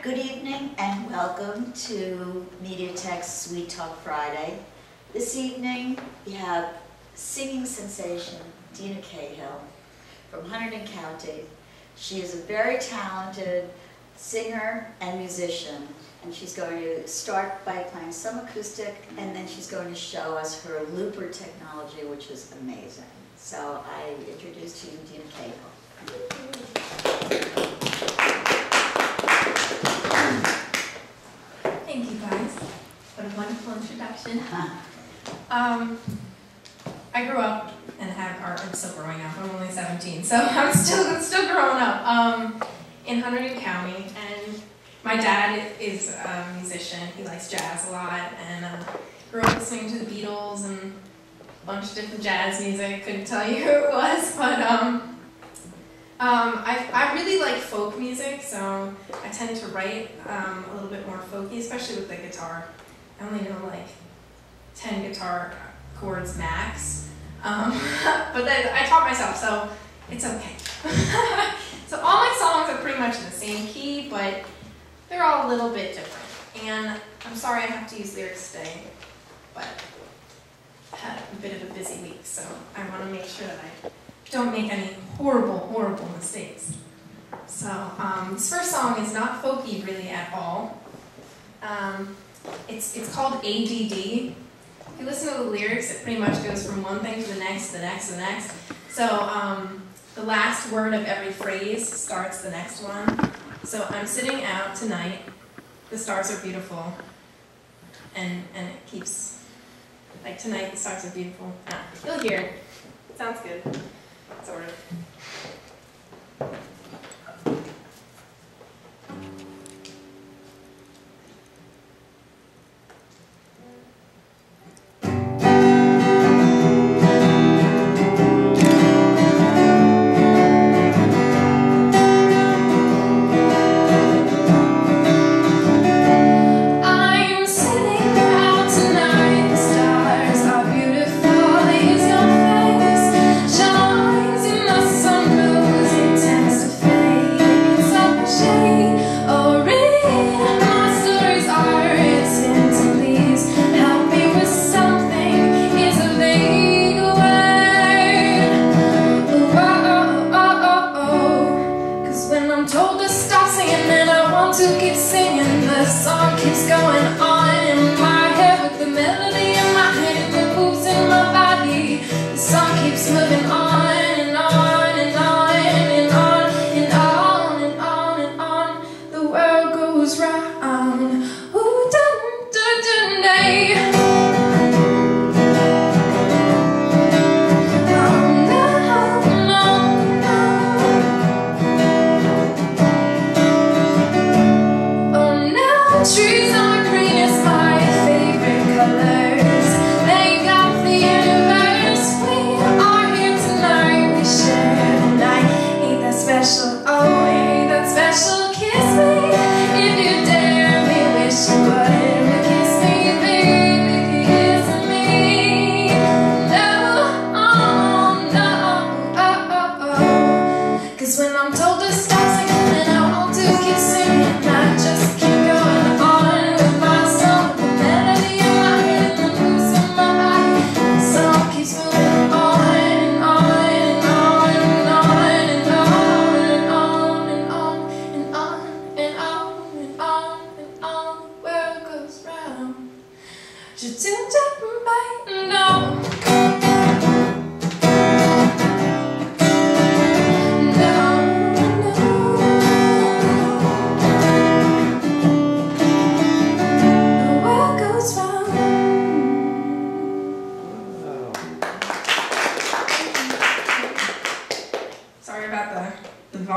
Good evening and welcome to Mediatech's Sweet Talk Friday. This evening we have singing sensation Deena Cahill from Hunterdon County. She is a very talented singer and musician, and she's going to start by playing some acoustic, and then she's going to show us her looper technology, which is amazing. So I introduce to you Deena Cahill. Thank you guys. What a wonderful introduction. I grew up and I'm still growing up. I'm only 17, so I'm still growing up in Hunterdon County. And my dad is a musician. He likes jazz a lot, and grew up listening to the Beatles and a bunch of different jazz music. Couldn't tell you who it was, but I really like folk music, so I tend to write a little bit more folky, especially with the guitar. I only know like 10 guitar chords max, but I taught myself, so it's okay. So all my songs are pretty much in the same key, but they're all a little bit different. And I'm sorry I have to use lyrics today, but I had a bit of a busy week, so I want to make sure that I don't make any horrible mistakes. So this first song is not folky really at all. It's called ADD. If you listen to the lyrics, it pretty much goes from one thing to the next, the next, the next. So the last word of every phrase starts the next one. So I'm sitting out tonight, the stars are beautiful, and it keeps, like tonight the stars are beautiful. You'll hear it. Sounds good. Sort of.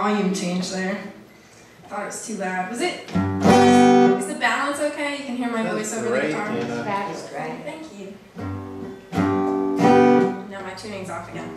volume change there. I thought it was too loud. Is the balance okay? You can hear my voice over the guitar? That is great. Thank you. Now my tuning's off again.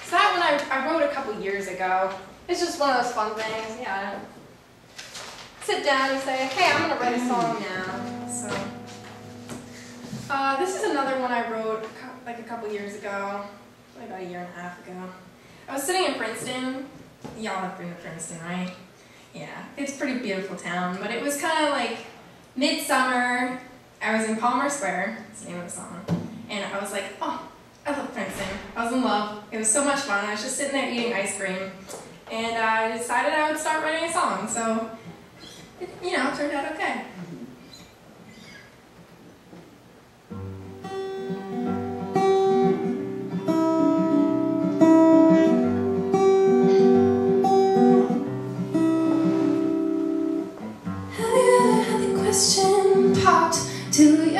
So that one I wrote a couple years ago. It's just one of those fun things, yeah. Sit down and say, hey, I'm gonna write a song now. So, this is another one I wrote like a couple years ago, probably about a year and a half ago. I was sitting in Princeton. Y'all have been to Princeton, right? Yeah, it's a pretty beautiful town, but it was kind of like midsummer. I was in Palmer Square, that's the name of the song, and I was like, oh, I love Princeton. I was in love. It was so much fun. I was just sitting there eating ice cream, and I decided I would start writing a song. So, it, turned out okay. Have you ever had the question popped to you?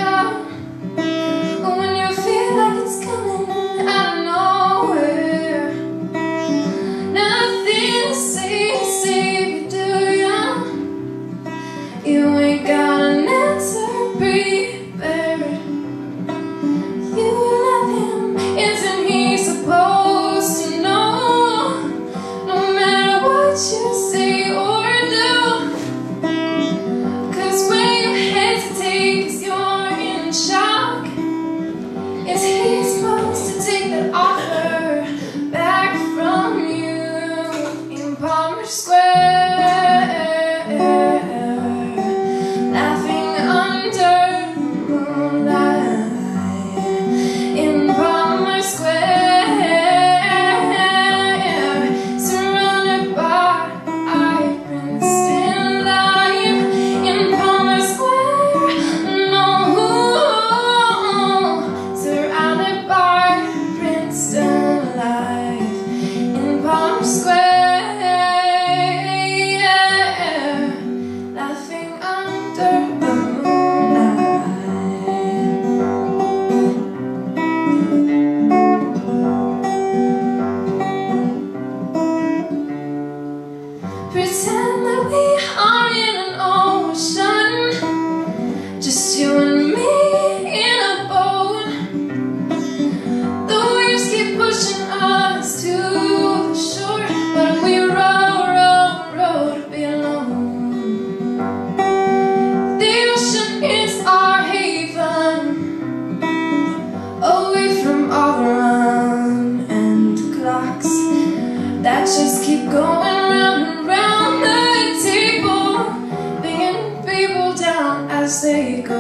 Just keep going round and round the table, bringing people down as they go.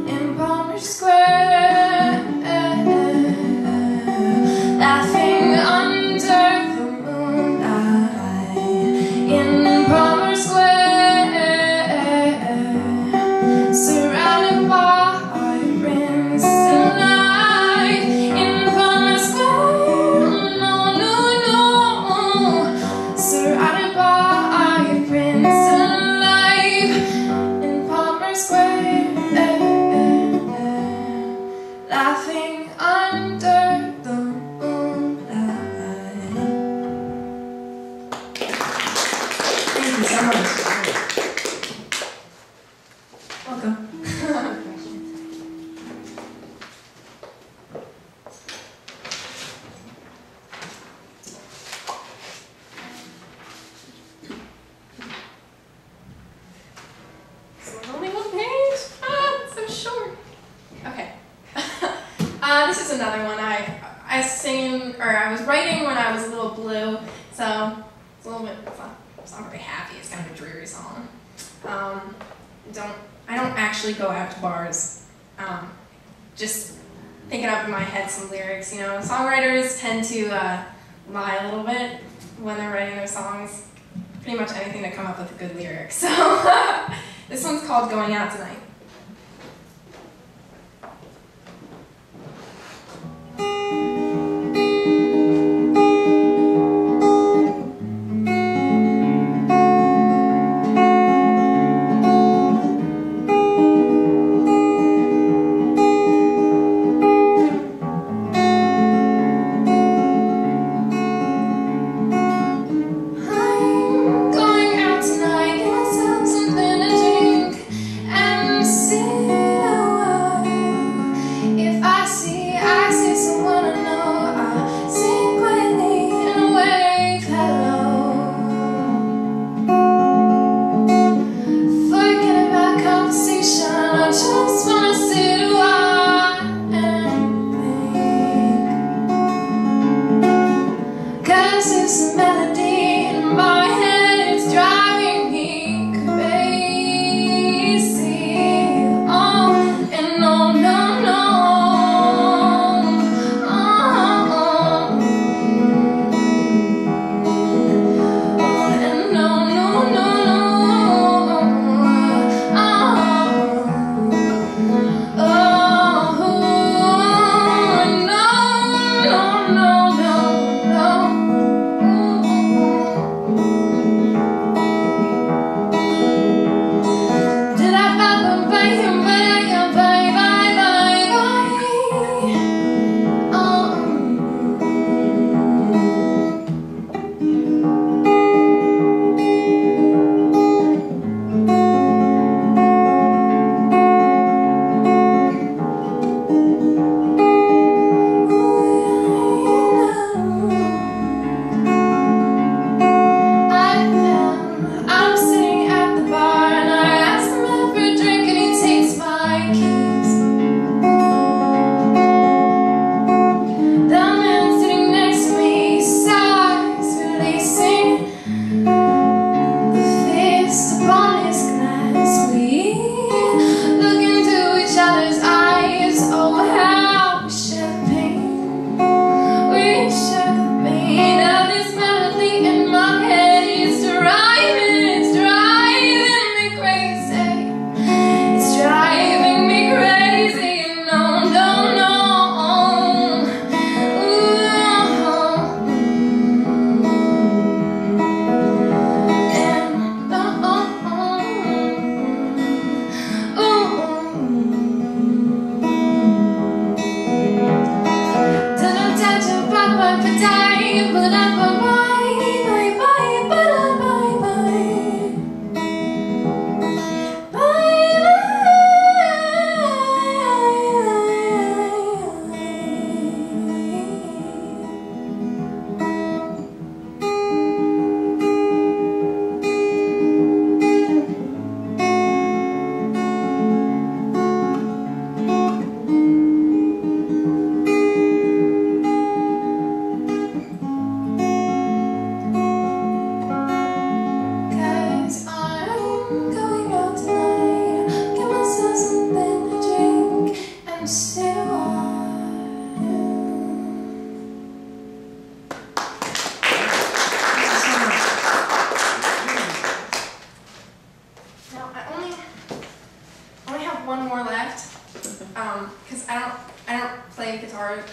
In Palmer Square, laughing under the moonlight. In Palmer Square, surrounded by this is another one I was writing when I was a little blue, so it's a little bit, it's not very happy, it's kind of a dreary song. I don't actually go out to bars, just thinking up in my head some lyrics, Songwriters tend to lie a little bit, when they're writing their songs, pretty much anything to come up with a good lyric. So this one's called Going Out Tonight.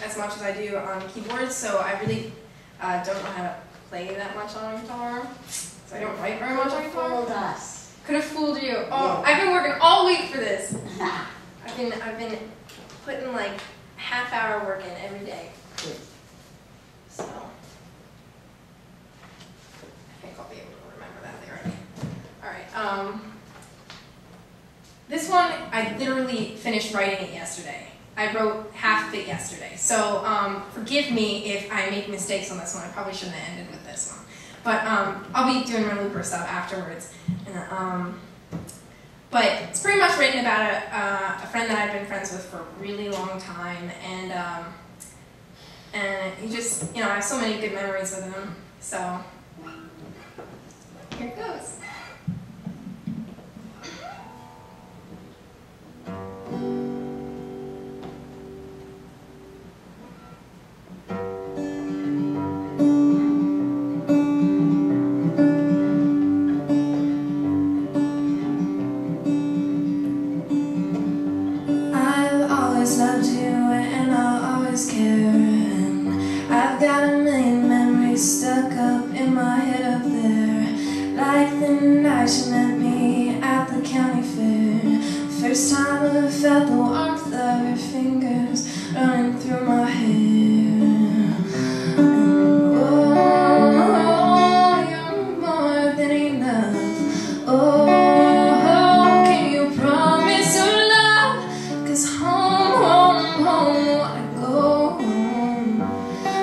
As much as I do on keyboards, so I really don't know how to play that much on guitar. So I don't write very much on guitar. Fooled us. Could have fooled you. Oh, Yeah. I've been working all week for this. I've been putting like half-hour work in every day. Good. So I think I'll be able to remember that lyric. All right. This one I literally finished writing it yesterday. I wrote half of it yesterday, so forgive me if I make mistakes on this one. I probably shouldn't have ended with this one. But I'll be doing my looper stuff afterwards. And, but it's pretty much written about a friend that I've been friends with for a really long time, and he just, I have so many good memories with him. So here it goes. got a million memories stuck up in my head up there, like the night she met me at the county fair. First time I felt the warmth of her fingers running through my hair. And oh, you're more than enough. Oh, can you promise your love? 'Cause home, home, home, wanna go home.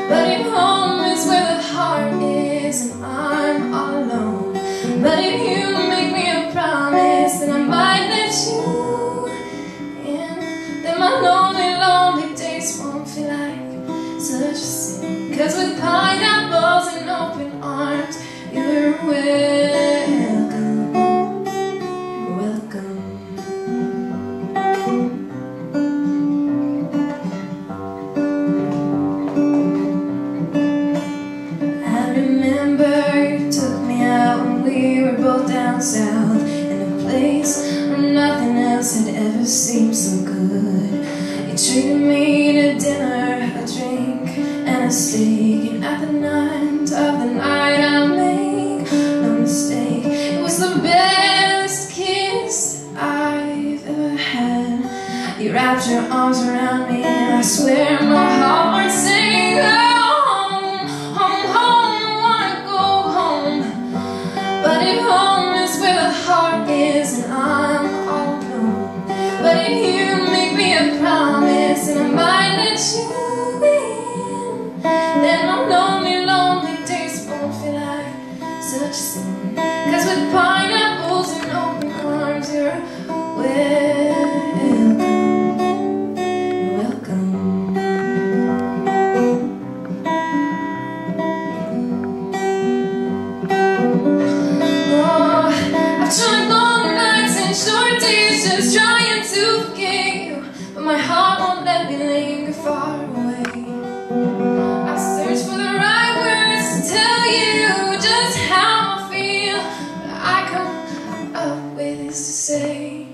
But if home is where the heart is and I'm all alone, but if you make me a promise, then I might let you in. Then my lonely, lonely days won't feel like such a sin. 'Cause with pineapples and open arms, you're welcome. You're welcome. I remember you took me out when we were both down south, in a place where nothing else had ever seemed so good. You treated me to dinner, a drink, and a steak, and at the night of the night I'll make no mistake, it was the best kiss I've ever had. You wrapped your arms around me and I swear my heart sang, home, home, home, I wanna go home. But if home is where the heart is and I'm all alone, but if you make me a promise and I might let you in, then my lonely, lonely days won't feel like such a sin. 'Cause with pineapples and open arms, you're welcome. You're welcome. Oh, I've tried long nights and short days just trying to forget you, but my heart won't let me linger far away. I search for the right words to tell you just how I feel, but I come up with this to say,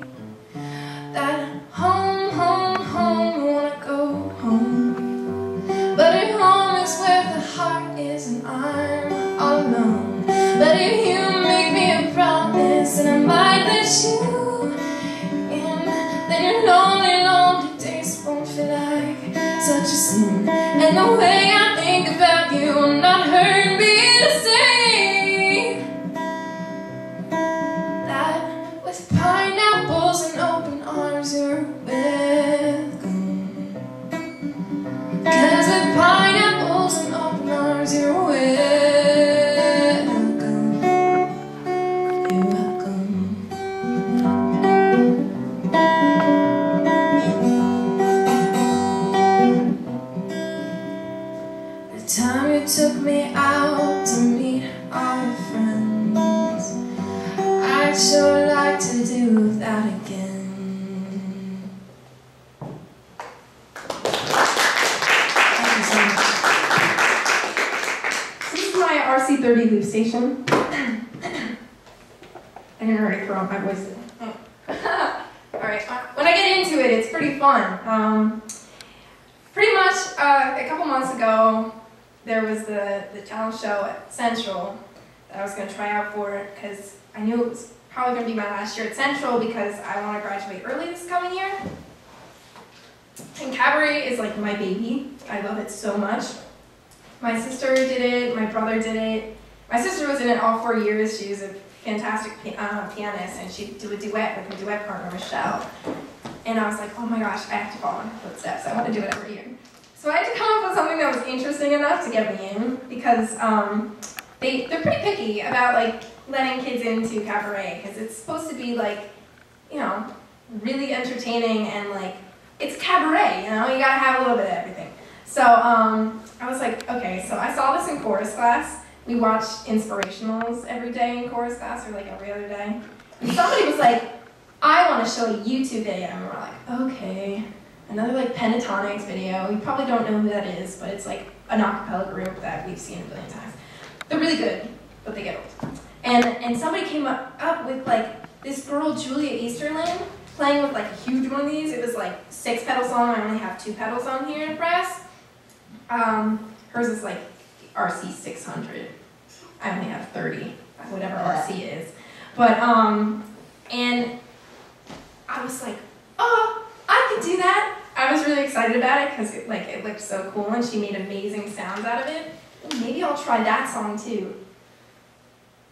that home, home, home, I wanna go home. But if home is where the heart is and I'm all alone, but if you make me a promise and I might let you in, then your lonely, lonely days won't feel like such a sin. And the way I think about you will not hurt me to say that with pineapples and open arms, you're welcome. 'Cause with pineapples and open arms, you're welcome. You're welcome. The time you took me out to meet all your friends, I'd sure like to do that again. Thank you so much. This is my RC30 loop station. I didn't already throw out my voice. Alright, when I get into it, it's pretty fun. Pretty much a couple months ago, there was the talent show at Central that I was going to try out for, because I knew it was probably going to be my last year at Central because I want to graduate early this coming year. And cabaret is like my baby. I love it so much. My sister did it, my brother did it. My sister was in it all 4 years. She was a fantastic pianist, and she did a duet with her duet partner, Michelle. And I was like, oh my gosh, I have to follow in her footsteps. I want to do it every year. So I had to come up with something that was interesting enough to get me in, because they're pretty picky about like letting kids into cabaret, because it's supposed to be like, you know, really entertaining, and like, it's cabaret, you know, you gotta have a little bit of everything. So I was like, okay, so I saw this in chorus class. We watched inspirationals every day in chorus class, or like every other day. And somebody was like, I want to show a YouTube video, and we're like, okay. Another like pentatonics video. You probably don't know who that is, but it's like an a cappella group that we've seen a billion times. They're really good, but they get old. And somebody came up with like this girl, Julia Easterlin, playing with like a huge one of these. It was like 6 pedals long. I only have 2 pedals on here in brass. Hers is like RC 600. I only have 30, whatever RC is. But, and I was like, oh, I could do that. I was really excited about it because it looked so cool and she made amazing sounds out of it. Maybe I'll try that song too.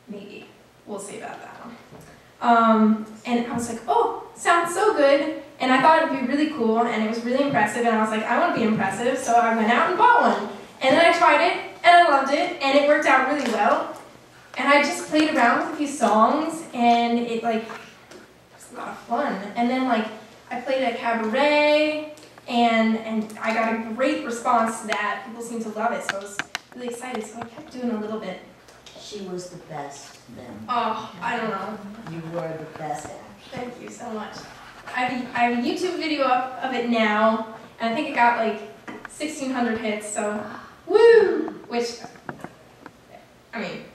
Maybe. We'll see about that one. And I was like, oh, sounds so good. And I thought it would be really cool and it was really impressive. And I was like, I want to be impressive. So I went out and bought one. And then I tried it and I loved it and it worked out really well. And I just played around with a few songs and it was a lot of fun. And then I played at a cabaret and I got a great response to that. People seemed to love it. So I was really excited. So I kept doing a little bit. She was the best then. Oh, I don't know. You were the best actor. Thank you so much. I have a YouTube video up of it now, and I think it got 1,600 hits, so woo! Which, I mean,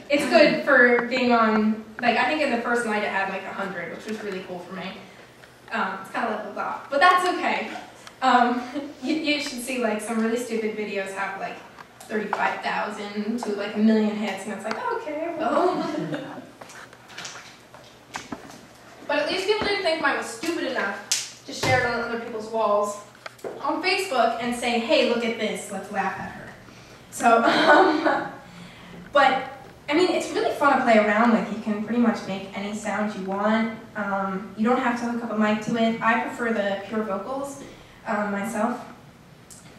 it's good for being on, I think in the first night it had 100, which was really cool for me. It's kind of leveled off, but that's okay. You should see some really stupid videos have 35,000 to 1 million hits, and it's okay, well. But at least people didn't think mine was stupid enough to share it on other people's walls on Facebook and say, hey, look at this, let's laugh at her. So, but, I mean, it's really fun to play around with. You can pretty much make any sound you want. You don't have to hook up a mic to it. I prefer the pure vocals myself.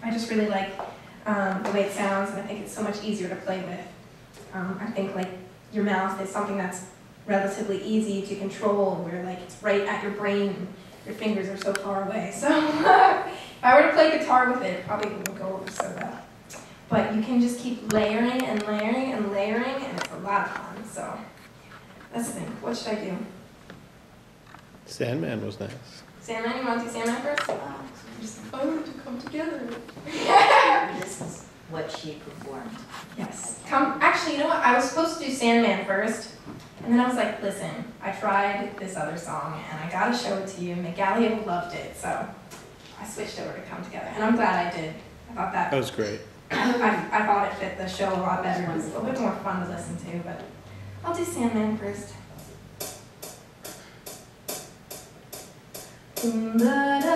I just really like the way it sounds, and I think it's so much easier to play with. I think your mouth is something that's relatively easy to control, where it's right at your brain and your fingers are so far away. So if I were to play guitar with it, it probably wouldn't go over so well. But you can just keep layering and layering and layering, and it's a lot of fun. So that's the thing. What should I do? Sandman was nice. Sandman? You want to do Sandman first? Just To come together. this is what she performed. Yes. Actually, you know what? I was supposed to do Sandman first, and then I was like, listen, I tried this other song, and I gotta show it to you. Megalia loved it, so I switched over to Come Together, and I'm glad I did. I thought that was great. I thought it fit the show a lot better. It was a little bit more fun to listen to, but I'll do Sandman first. Tonight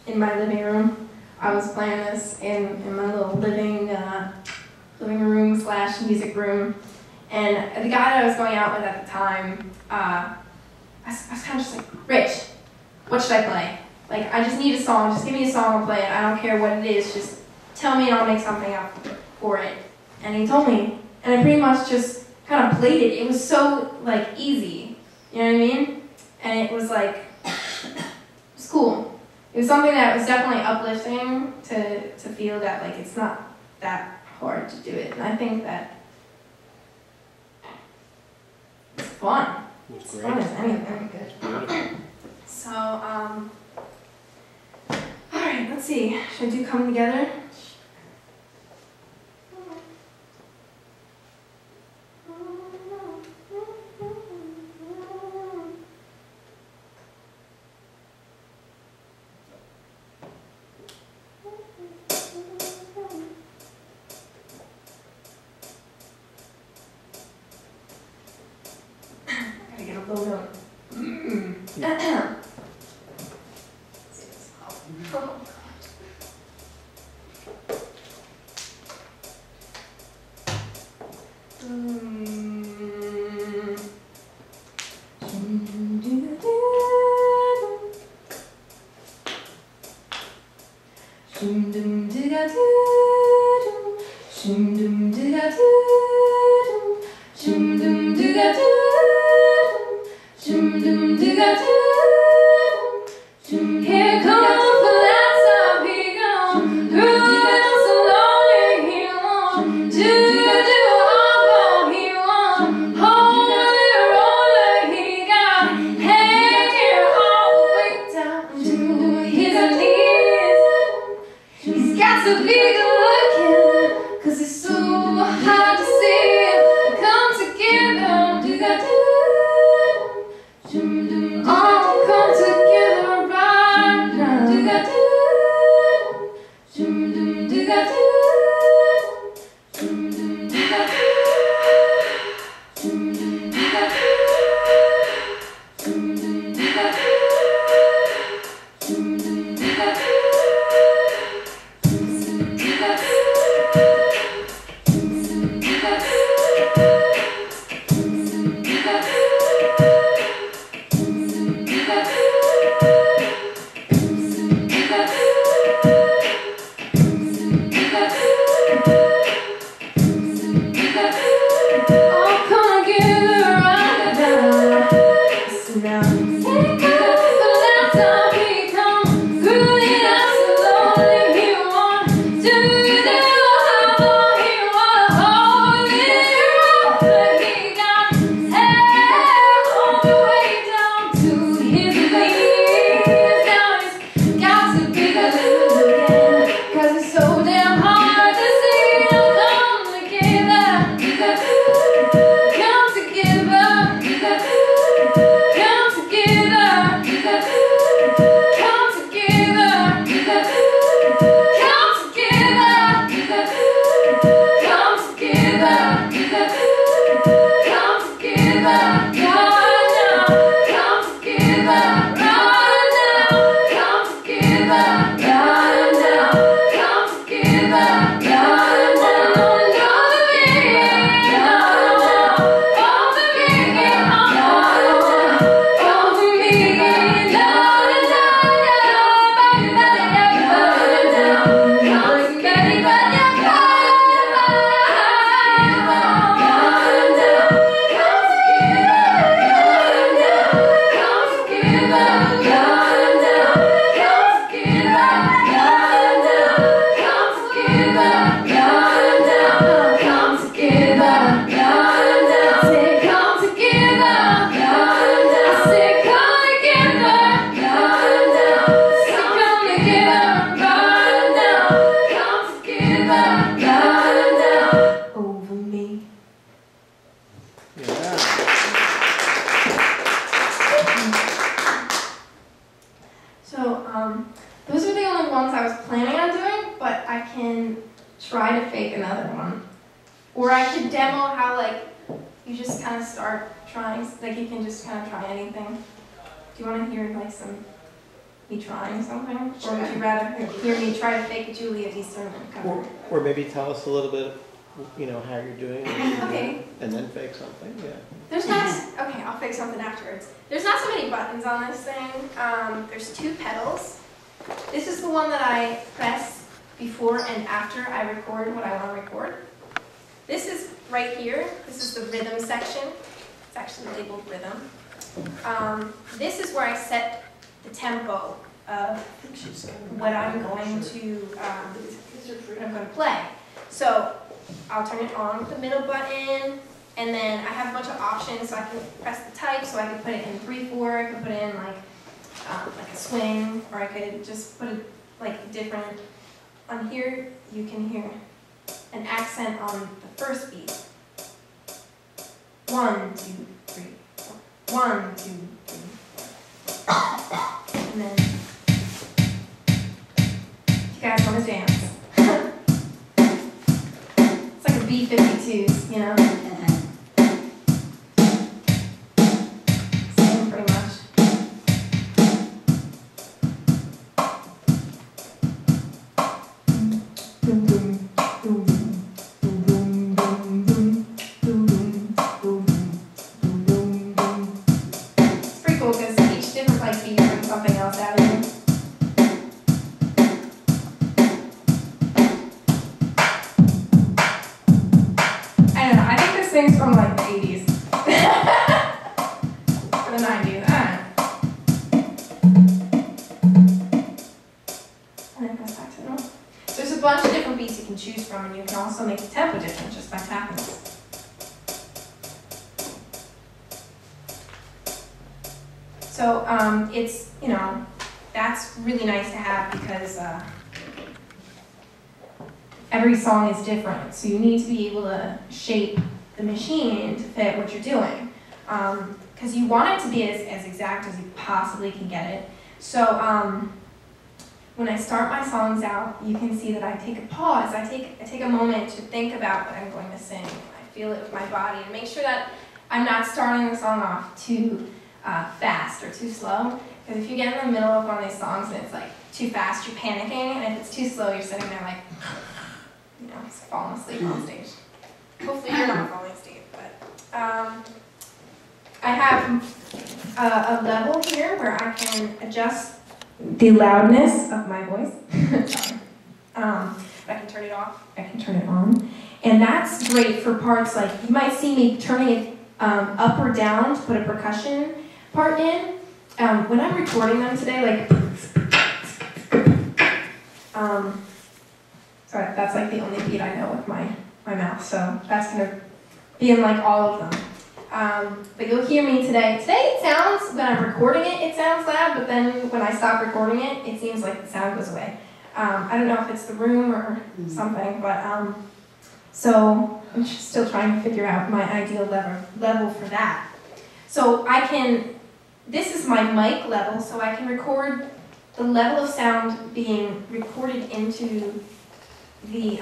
in my living room. I was playing this in my little living room / music room. And the guy that I was going out with at the time, I was kind of just like, Rich, what should I play? Like, I just need a song. Just give me a song, I'll play it. I don't care what it is. Just tell me and I'll make something up for it. And he told me, and I pretty much just kind of played it. It was so, like, easy. You know what I mean? And it was like, it was cool. It was something that was definitely uplifting to feel that, like, it's not that hard to do it. And I think that it's fun. That's It's great. fun as anything. Beautiful. So, alright, let's see. Should I do Come Together? Gotta get a low note. Oh, here comes the last of he gone through it so lonely he won't do all he won't hold it roller he got hanging all the way down to his knees. He's got to be good looking 'cause it's so hard to see it come together. Do that do all come together right now. Do that do that all come together right now. Listen now. Here comes the last time he come through it out so lonely he won't do how he won't hold it but he got hair all the way down to his knees. Now he's got to be good again 'cause it's so damn hard to see them come together. Come together. Come together. Come together. Come together. Come together. Come together right now. Come together right now. Come together right now. Come together right now. All the big, all the big, all the big, over me. Yeah. So, those are the only ones I was planning on doing, but I can try to fake another one. Or I could demo how, like, you just kind of start trying, like, you can just kind of try anything. Do you want to hear, like, some me trying something? Or would you rather hear me try to fake a Juliet Eastern cover? Or maybe tell us a little bit, how you're doing it. Okay. And then fake something, yeah. There's not, okay, I'll fake something afterwards. There's not so many buttons on this thing. There's 2 pedals. This is the one that I press before and after I record what I want to record. This is right here. This is the rhythm section. It's actually labeled rhythm. This is where I set the tempo of what I'm going to play. So I'll turn it on with the middle button, and then I have a bunch of options, so I can press the type, so I can put it in 3/4, I can put it in like a swing, or I could just put it like different. On here, you can hear an accent on the first beat. 1, 2, 3, 4. 1, 2, 3, 4. And then, if you guys want to dance. It's like a B-52s, you know? Same pretty much. It's pretty cool because each different like beat brings something else out of you. I don't know, I think this thing's from like the 80s. Or the 90s, I don't know. And then it goes back to normal. So there's a bunch of different beats you can choose from, and you can also make the tempo different just by tapping this. So it's, that's really nice to have because every song is different. So you need to be able to shape the machine to fit what you're doing. Because you want it to be as exact as you possibly can get it. So when I start my songs out, you can see that I take a pause. I take a moment to think about what I'm going to sing. I feel it with my body and make sure that I'm not starting the song off too fast or too slow. Because if you get in the middle of one of these songs and it's like too fast, you're panicking, and if it's too slow, you're sitting there like, falling asleep on stage. Hopefully you're not falling asleep, but I have a level here where I can adjust the loudness of my voice. Sorry. I can turn it off, I can turn it on. And that's great for parts like, you might see me turning it up or down to put a percussion part in. When I'm recording them today, like, sorry, that's like the only beat I know with my mouth, so that's gonna be in like all of them. But you'll hear me today. Today it sounds, when I'm recording it, it sounds loud, but then when I stop recording it, it seems like the sound goes away. I don't know if it's the room or something, but so I'm still trying to figure out my ideal level for that. So this is my mic level, so I can record the level of sound being recorded into the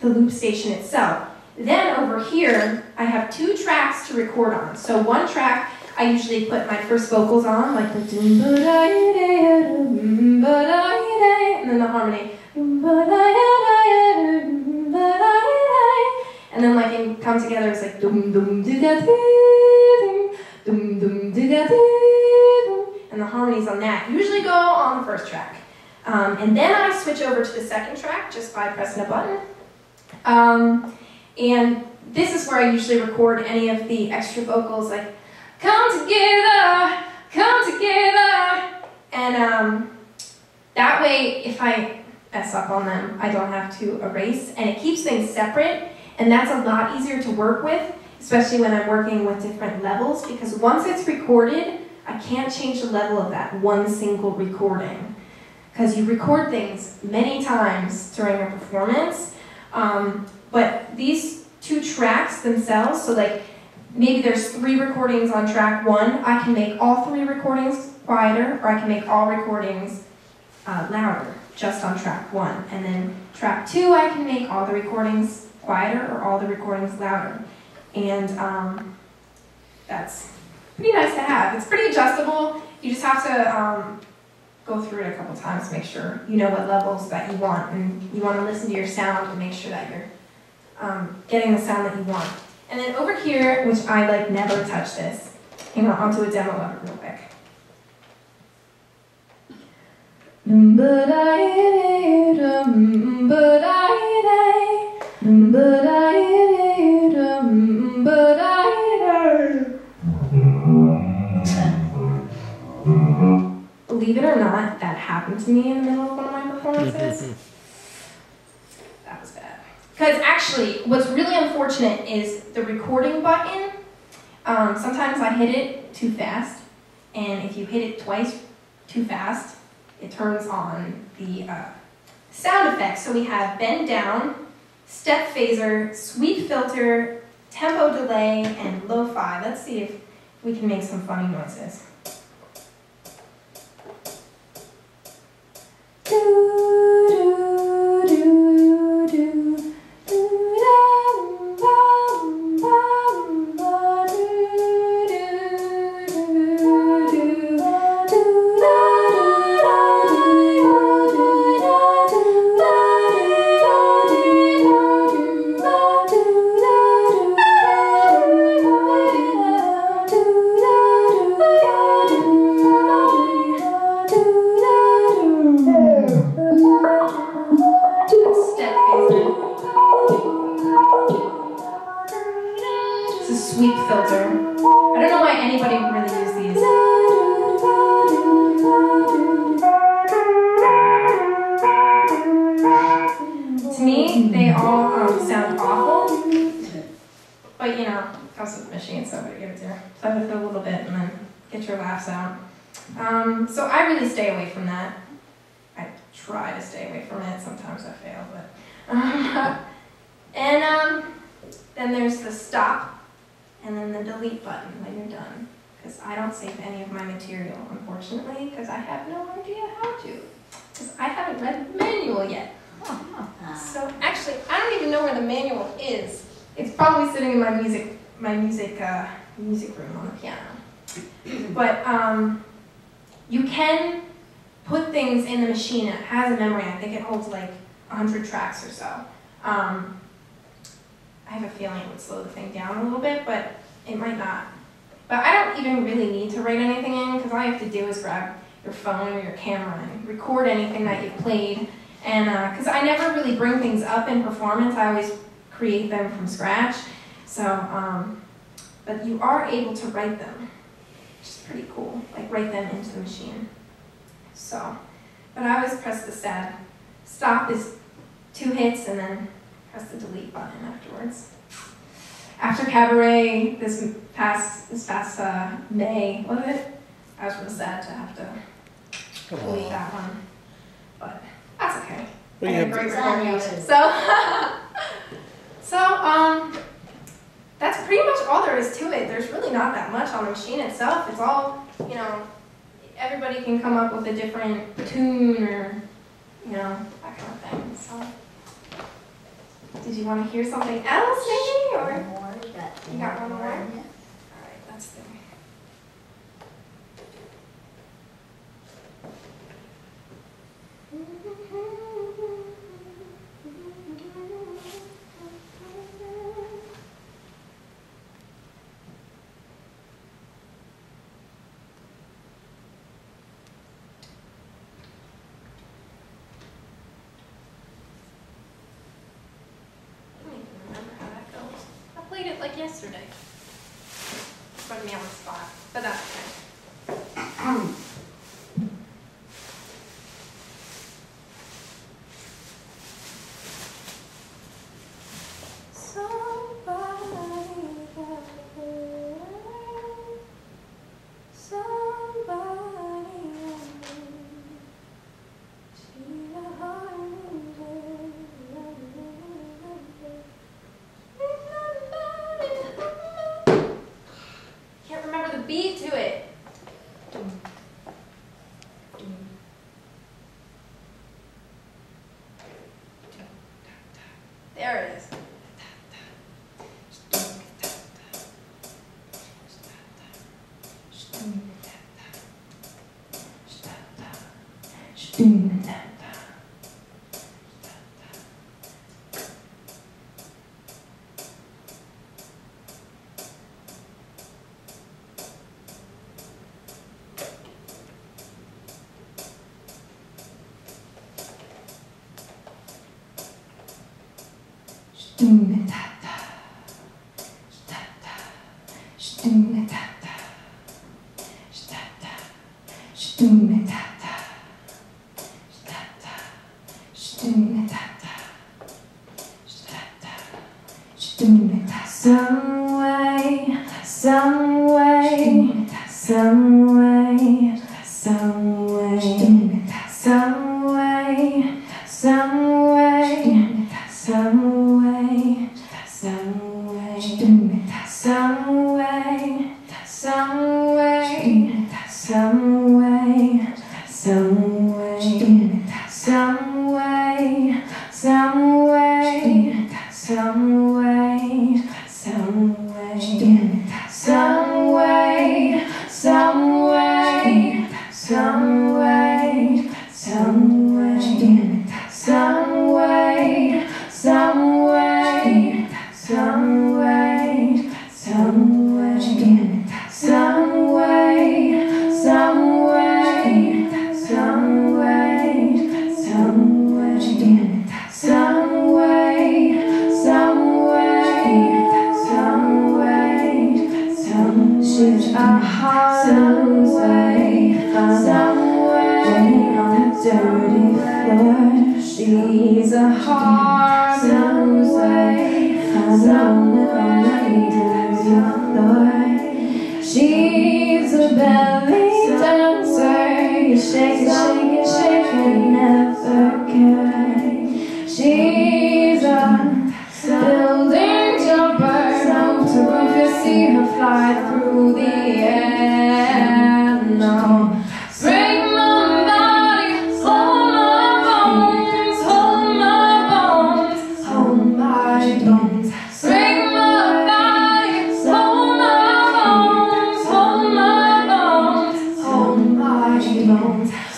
loop station itself. Then over here, I have 2 tracks to record on. So one track, I usually put my first vocals on, like the doom ba da ya da doom ba da ya da, and then the harmony, doom ba da ya da doom ba da ya, and then like it comes together, it's like doom doom do ga doom doom doom do ga doom, and the harmonies on that usually go on the first track. And then I switch over to the second track just by pressing a button. And this is where I usually record any of the extra vocals, like, come together, and that way, if I mess up on them, I don't have to erase, and it keeps things separate, and that's a lot easier to work with, especially when I'm working with different levels, because once it's recorded, I can't change the level of that one single recording, because you record things many times during a performance, but these 2 tracks themselves, so like maybe there's 3 recordings on track 1, I can make all 3 recordings quieter, or I can make all recordings louder, just on track 1. And then track 2, I can make all the recordings quieter or all the recordings louder. And that's pretty nice to have. It's pretty adjustable. You just have to go through it a couple times to make sure you know what levels that you want, and you want to listen to your sound to make sure that you're getting the sound that you want. And then over here, which I like never touch this, hang on, I'll do a demo of it real quick. Believe it or not, that happened to me in the middle of one of my performances. That was bad. Because actually, what's really unfortunate is the recording button. Sometimes I hit it too fast, and if you hit it twice too fast, it turns on the sound effects. So we have bend down, step phaser, sweep filter, tempo delay, and lo-fi. Let's see if we can make some funny noises. Sweep filter. I don't know why anybody would really use these. To me, they all sound awful, but you know, it comes with the machine, so I'm gonna give it to her. Play with it a little bit and then get your laughs out. So I really stay away from that. I try to stay away from it. Sometimes I fail, but then there's the stop. And then the delete button when you're done. Because I don't save any of my material, unfortunately, because I have no idea how to. Because I haven't read the manual yet. So actually, I don't even know where the manual is. It's probably sitting in my music room on the piano. But you can put things in the machine. It has a memory. I think it holds like 100 tracks or so. I have a feeling it would slow the thing down a little bit, but it might not. But I don't even really need to write anything in, because all you have to do is grab your phone or your camera and record anything that you've played. And because I never really bring things up in performance, I always create them from scratch. So, but you are able to write them, which is pretty cool. Like write them into the machine. So, but I always press the stop is 2 hits, and then press the delete button afterwards. After Cabaret this past May, was it? I was really sad to have to delete that one, but that's okay. Well, I had a great recording of it. So that's pretty much all there is to it. There's really not that much on the machine itself. It's all, you know, everybody can come up with a different tune or, you know, that kind of thing. So. Did you want to hear something else, maybe, or you got one more? All right, that's the. It like yesterday. Put me on the spot, but that's okay. Beat to it. There it is.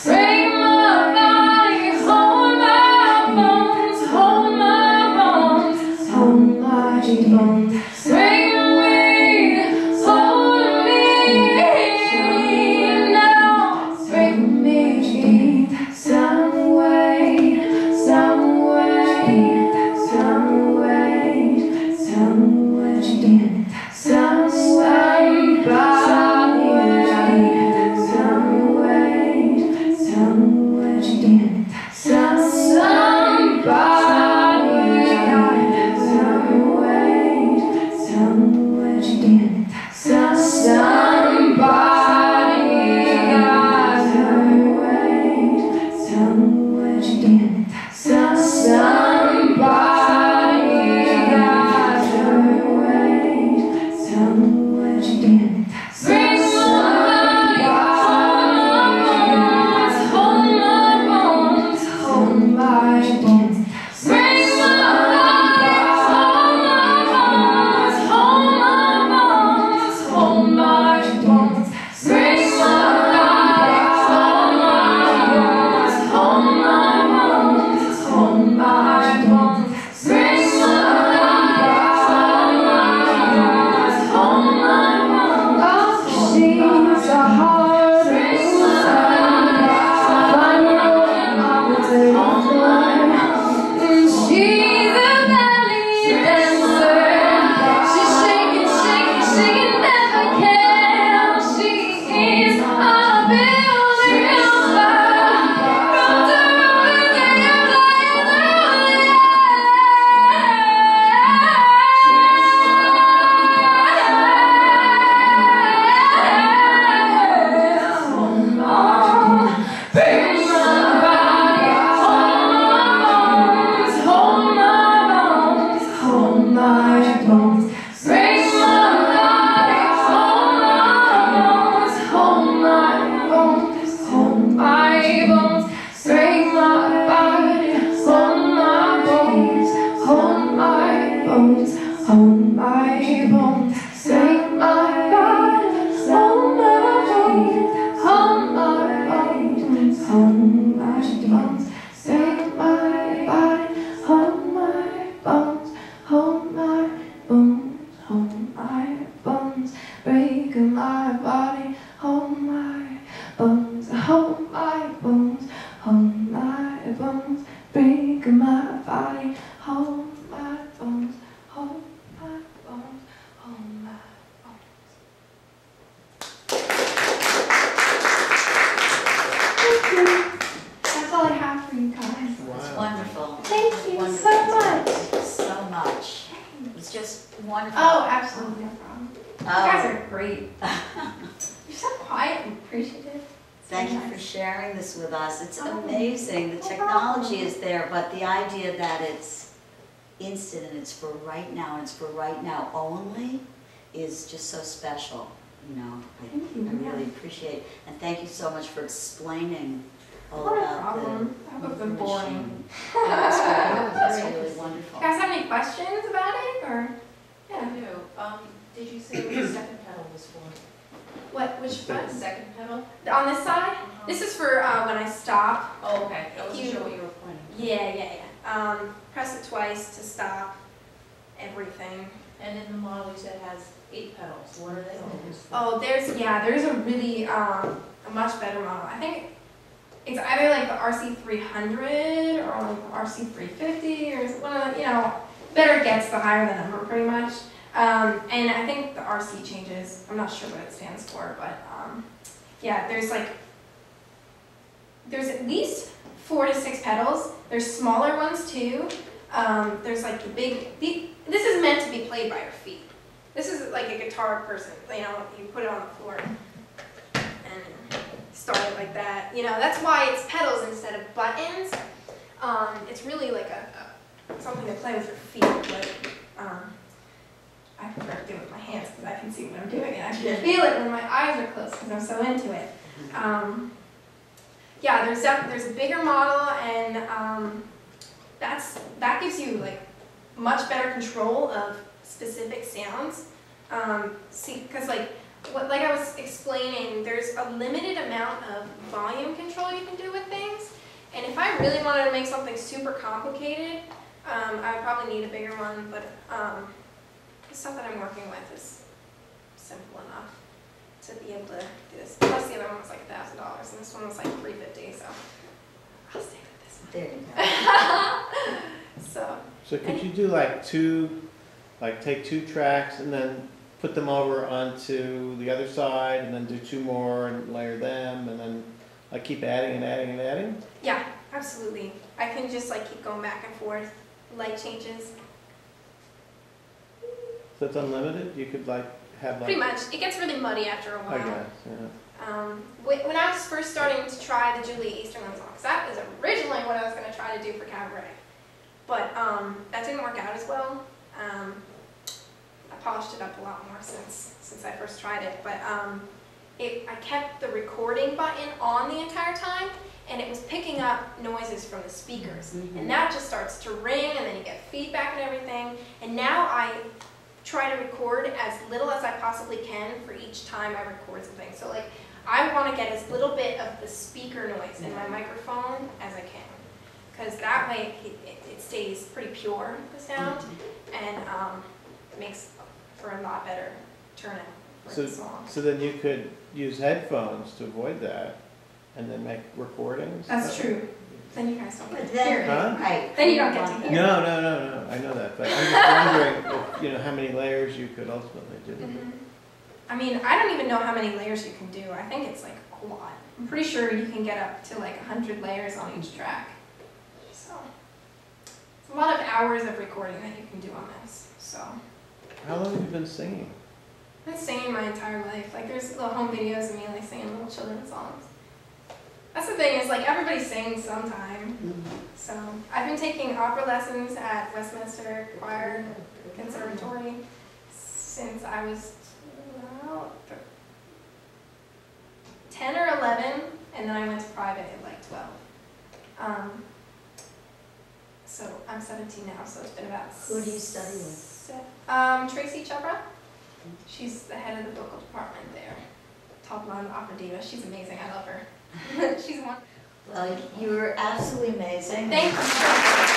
Bring bones, break my body, hold my bones, hold my bones, hold my bones, break my body, hold my bones, hold my bones, hold my bones, break my body, hold my bones, hold my bones, hold my bones. Thank you. That's all I have for you guys. It's wonderful. Thank you Wonderful. so much. So much. It's just wonderful. Oh, absolutely no problem. You guys Oh, are great. You're so quiet and appreciative. thank you for sharing this with us. It's amazing. The technology is there, but the idea that it's instant and it's for right now and it's for right now only is just so special. You know, Thank you. I really appreciate, and thank you so much for explaining all Not a about problem. That would have been the boring. machine. That's great. That's really wonderful. You guys have any questions about it, or? Yeah. I do. Did you say what the second pedal was for? What? Which The one? second pedal? On this side? This is for when I stop. Oh, okay. I wasn't You- sure what you were pointing. Yeah. Press it twice to stop everything. And in the model you said has 8 pedals. What are they? Oh, there's a really a much better model. I think it's either like the RC300 or like the RC350 or one of the, better it gets, the higher the number, pretty much. And I think the RC changes. I'm not sure what it stands for, but yeah, there's at least 4 to 6 pedals. There's smaller ones too. There's like this is meant to be played by your feet. This is like a guitar person, you put it on the floor and start it like that. That's why it's pedals instead of buttons. It's really like something to play with your feet, but I prefer to do it with my hands because I can see what I'm doing and I can feel it when my eyes are closed because I'm so into it. Yeah, there's a bigger model, and that gives you like much better control of specific sounds. Because like I was explaining, there's a limited amount of volume control you can do with things, and if I really wanted to make something super complicated, I would probably need a bigger one. But the stuff that I'm working with is simple enough to be able to do this. Plus the other one was like $1,000, and this one was like $350, so I'll stay with this one. There you go. So could you do take 2 tracks and then put them over onto the other side and then do 2 more and layer them and then keep adding and adding and adding? Yeah, absolutely. I can just keep going back and forth, light changes. So it's unlimited? You could have Pretty much. It gets really muddy after a while. I guess, yeah. When I was first starting to try the Julia Easterlin song, because that was originally what I was going to try to do for Cabaret, but that didn't work out as well. I polished it up a lot more since I first tried it, but I kept the recording button on the entire time, and it was picking up noises from the speakers, and that just starts to ring, and then you get feedback and everything, and now I try to record as little as I possibly can for each time I record something. So I want to get as little bit of the speaker noise in my microphone as I can, because that way it stays pretty pure, the sound, and it makes for a lot better turnout for the song. So then you could use headphones to avoid that and then make recordings? That's true. Then you guys don't get But to then, hear it. Huh? right. Then you don't get to hear it. No, I know that, but I'm just wondering how many layers you could ultimately do. I mean, I don't even know how many layers you can do. I think it's a lot. I'm pretty sure you can get up to 100 layers on each track. So it's a lot of hours of recording that you can do on this. So How long have you been singing? I've been singing my entire life. There's little home videos of me singing little children's songs. That's the thing, is everybody sings sometime. So I've been taking opera lessons at Westminster Choir Conservatory since I was 10 or 11, and then I went to private at 12. So I'm 17 now, so it's been about. Who do you study with? Tracy Chopra. She's the head of the vocal department there. Top line opera diva. She's amazing. I love her. She's one. You were absolutely amazing. Thank you.